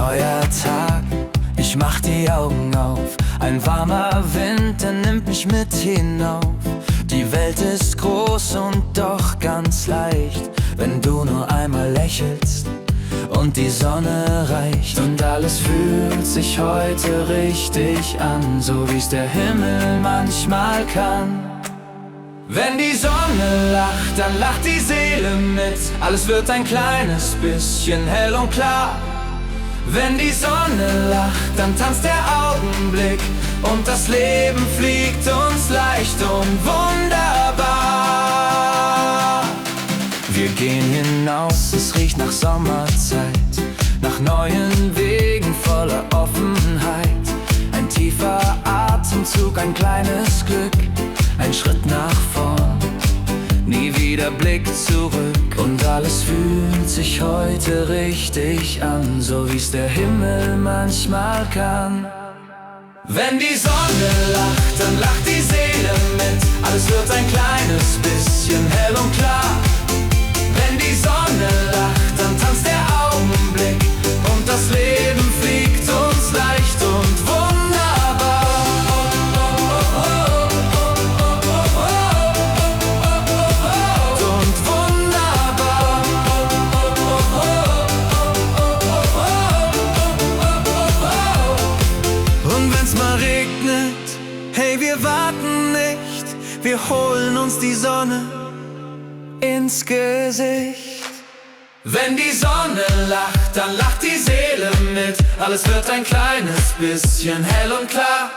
neuer Tag, ich mach die Augen auf. Ein warmer Wind, der nimmt mich mit hinauf. Die Welt ist groß und doch ganz leicht, wenn du nur einmal lächelst und die Sonne reicht. Und alles fühlt sich heute richtig an, so wie's der Himmel manchmal kann. Wenn die Sonne lacht, dann lacht die Seele mit. Alles wird ein kleines bisschen hell und klar. Wenn die Sonne lacht, dann tanzt der Augenblick und das Leben fliegt uns leicht und wunderbar. Wir gehen hinaus, es riecht nach Sommerzeit, nach neuen Wegen voller Offenheit. Ein tiefer Atemzug, ein kleines Glück, ein Schritt nach vorn, nie wieder Blick zurück. Und alles fühlt sich heute richtig an, so wie's der Himmel manchmal kann. Wenn die Sonne lacht, dann lacht die Seele mit. Alles wird ein kleines bisschen hell und klar. Wenn die Sonne lacht, dann tanzt der Augenblick und das Leben fliegt uns leicht und wunderbar. Und wunderbar. Und wenn's mal regnet, hey, wir warten nicht, wir holen uns die Sonne ins Gesicht. Wenn die Sonne lacht, dann lacht die Seele mit. Alles wird ein kleines bisschen hell und klar.